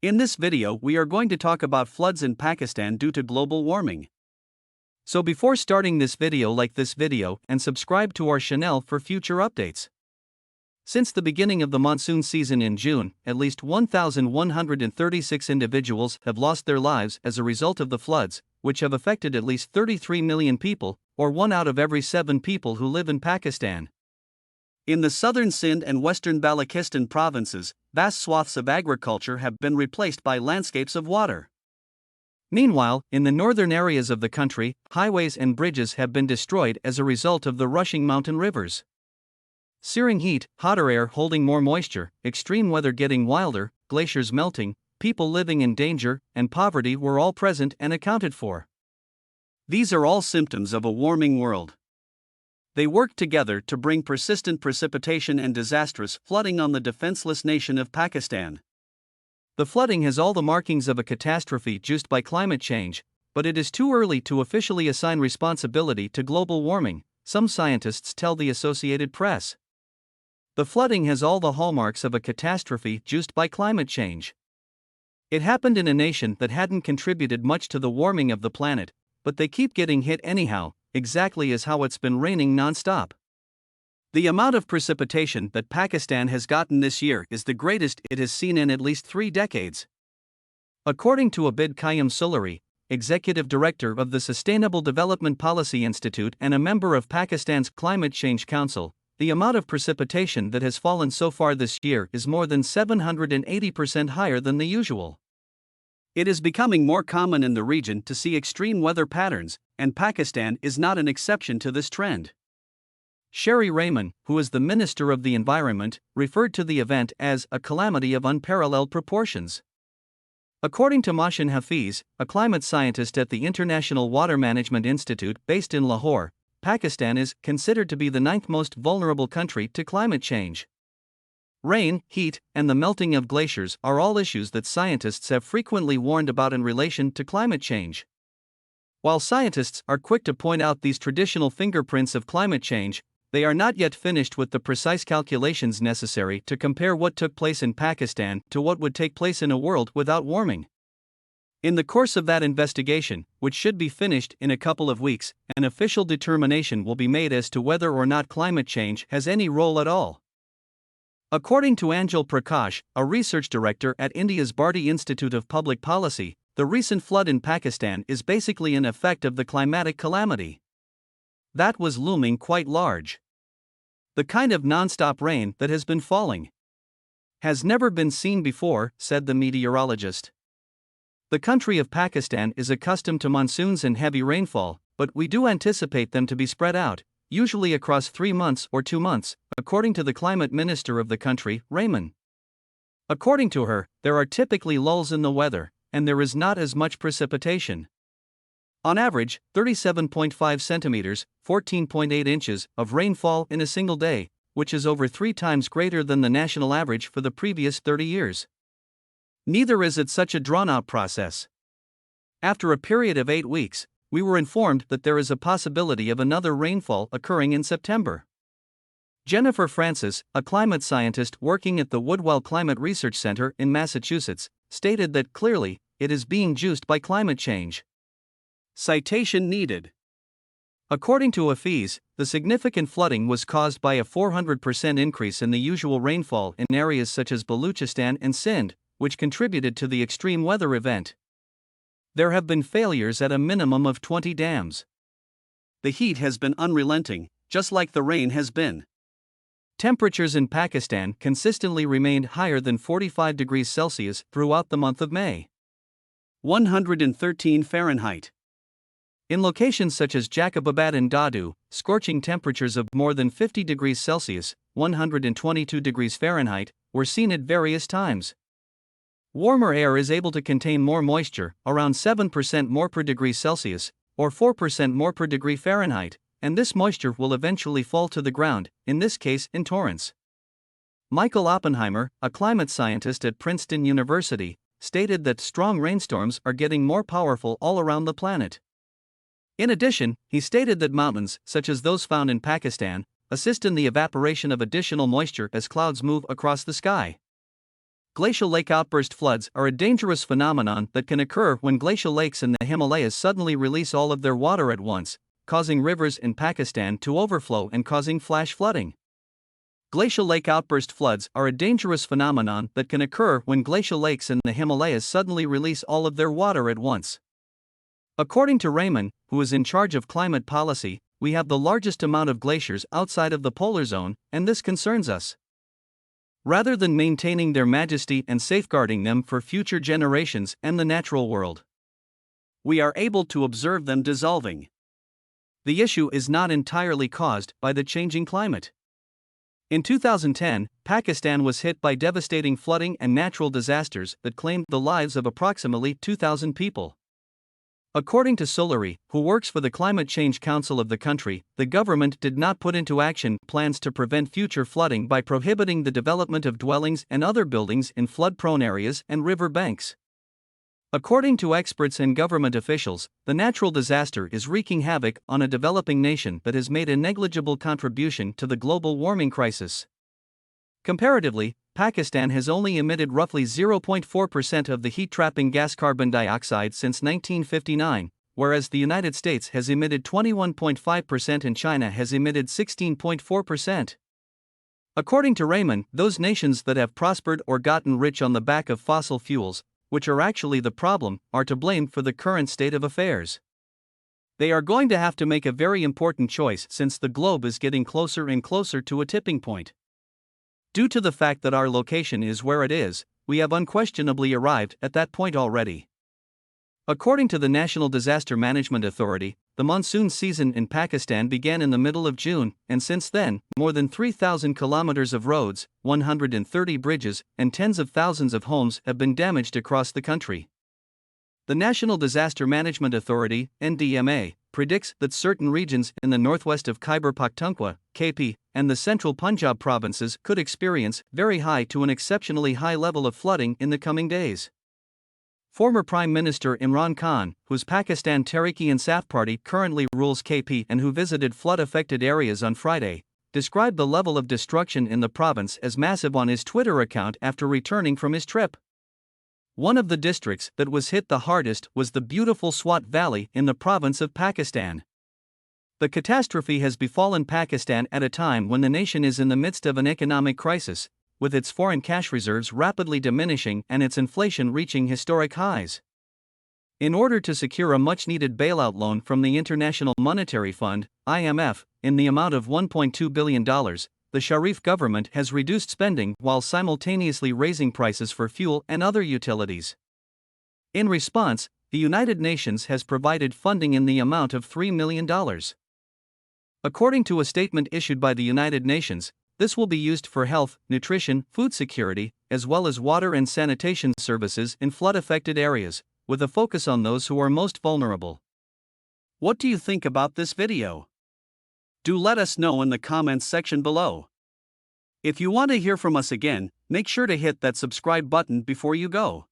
In this video, we are going to talk about floods in Pakistan due to global warming. So before starting this video, like this video and subscribe to our channel for future updates. Since the beginning of the monsoon season in June, at least 1,136 individuals have lost their lives as a result of the floods, which have affected at least 33 million people, or 1 out of every 7 people who live in Pakistan. In the southern Sindh and western Balochistan provinces, vast swaths of agriculture have been replaced by landscapes of water. Meanwhile, in the northern areas of the country, highways and bridges have been destroyed as a result of the rushing mountain rivers. Searing heat, hotter air holding more moisture, extreme weather getting wilder, glaciers melting, people living in danger, and poverty were all present and accounted for. These are all symptoms of a warming world. They worked together to bring persistent precipitation and disastrous flooding on the defenseless nation of Pakistan. The flooding has all the markings of a catastrophe caused by climate change, but it is too early to officially assign responsibility to global warming, some scientists tell the Associated Press. The flooding has all the hallmarks of a catastrophe caused by climate change. It happened in a nation that hadn't contributed much to the warming of the planet, but they keep getting hit anyhow, exactly as how it's been raining non-stop. The amount of precipitation that Pakistan has gotten this year is the greatest it has seen in at least 3 decades. According to Abid Qayyum Suluri, executive director of the Sustainable Development Policy Institute and a member of Pakistan's Climate Change Council, the amount of precipitation that has fallen so far this year is more than 780% higher than the usual. It is becoming more common in the region to see extreme weather patterns, and Pakistan is not an exception to this trend. Sherry Rehman, who is the Minister of the Environment, referred to the event as a calamity of unparalleled proportions. According to Mohsin Hafiz, a climate scientist at the International Water Management Institute based in Lahore, Pakistan is considered to be the 9th most vulnerable country to climate change. Rain, heat, and the melting of glaciers are all issues that scientists have frequently warned about in relation to climate change. While scientists are quick to point out these traditional fingerprints of climate change, they are not yet finished with the precise calculations necessary to compare what took place in Pakistan to what would take place in a world without warming. In the course of that investigation, which should be finished in a couple of weeks, an official determination will be made as to whether or not climate change has any role at all. According to Anjal Prakash, a research director at India's Bharti Institute of Public Policy, the recent flood in Pakistan is basically an effect of the climatic calamity that was looming quite large. The kind of non-stop rain that has been falling has never been seen before, said the meteorologist. The country of Pakistan is accustomed to monsoons and heavy rainfall, but we do anticipate them to be spread out, usually across 3 months or 2 months, according to the climate minister of the country, Rehman. According to her, there are typically lulls in the weather, and there is not as much precipitation. On average, 37.5 centimeters, 14.8 inches, of rainfall in a single day, which is over 3 times greater than the national average for the previous 30 years. Neither is it such a drawn-out process. After a period of 8 weeks, we were informed that there is a possibility of another rainfall occurring in September. Jennifer Francis, a climate scientist working at the Woodwell Climate Research Center in Massachusetts, stated that clearly, it is being juiced by climate change. Citation needed. According to Hafiz, the significant flooding was caused by a 400% increase in the usual rainfall in areas such as Balochistan and Sindh, which contributed to the extreme weather event. There have been failures at a minimum of 20 dams. The heat has been unrelenting, just like the rain has been. Temperatures in Pakistan consistently remained higher than 45 degrees Celsius throughout the month of May. 113 Fahrenheit. In locations such as Jacobabad and Dadu, scorching temperatures of more than 50 degrees Celsius, 122 degrees Fahrenheit, were seen at various times. Warmer air is able to contain more moisture, around 7% more per degree Celsius, or 4% more per degree Fahrenheit, and this moisture will eventually fall to the ground, in this case in torrents. Michael Oppenheimer, a climate scientist at Princeton University, stated that strong rainstorms are getting more powerful all around the planet. In addition, he stated that mountains, such as those found in Pakistan, assist in the evaporation of additional moisture as clouds move across the sky. Glacial lake outburst floods are a dangerous phenomenon that can occur when glacial lakes in the Himalayas suddenly release all of their water at once, causing rivers in Pakistan to overflow and causing flash flooding. Glacial lake outburst floods are a dangerous phenomenon that can occur when glacial lakes in the Himalayas suddenly release all of their water at once. According to Raymond, who is in charge of climate policy, we have the largest amount of glaciers outside of the polar zone, and this concerns us. Rather than maintaining their majesty and safeguarding them for future generations and the natural world, we are able to observe them dissolving. The issue is not entirely caused by the changing climate. In 2010, Pakistan was hit by devastating flooding and natural disasters that claimed the lives of approximately 2,000 people. According to Solari, who works for the Climate Change Council of the country, the government did not put into action plans to prevent future flooding by prohibiting the development of dwellings and other buildings in flood-prone areas and river banks. According to experts and government officials, the natural disaster is wreaking havoc on a developing nation that has made a negligible contribution to the global warming crisis. Comparatively, Pakistan has only emitted roughly 0.4% of the heat-trapping gas carbon dioxide since 1959, whereas the United States has emitted 21.5% and China has emitted 16.4%. According to Raymond, those nations that have prospered or gotten rich on the back of fossil fuels, which are actually the problem, are to blame for the current state of affairs. They are going to have to make a very important choice since the globe is getting closer and closer to a tipping point. Due to the fact that our location is where it is, we have unquestionably arrived at that point already. According to the National Disaster Management Authority, the monsoon season in Pakistan began in the middle of June, and since then, more than 3,000 kilometers of roads, 130 bridges, and tens of thousands of homes have been damaged across the country. The National Disaster Management Authority, NDMA, predicts that certain regions in the northwest of Khyber Pakhtunkhwa, KP, and the central Punjab provinces could experience very high to an exceptionally high level of flooding in the coming days. Former Prime Minister Imran Khan, whose Pakistan Tehreek-e-Insaf party currently rules KP and who visited flood-affected areas on Friday, described the level of destruction in the province as massive on his Twitter account after returning from his trip. One of the districts that was hit the hardest was the beautiful Swat Valley in the province of Pakistan. The catastrophe has befallen Pakistan at a time when the nation is in the midst of an economic crisis, with its foreign cash reserves rapidly diminishing and its inflation reaching historic highs. In order to secure a much-needed bailout loan from the International Monetary Fund, IMF, in the amount of $1.2 billion, the Sharif government has reduced spending while simultaneously raising prices for fuel and other utilities. In response, the United Nations has provided funding in the amount of $3 million. According to a statement issued by the United Nations, this will be used for health, nutrition, food security, as well as water and sanitation services in flood-affected areas, with a focus on those who are most vulnerable. What do you think about this video? Do let us know in the comments section below. If you want to hear from us again, make sure to hit that subscribe button before you go.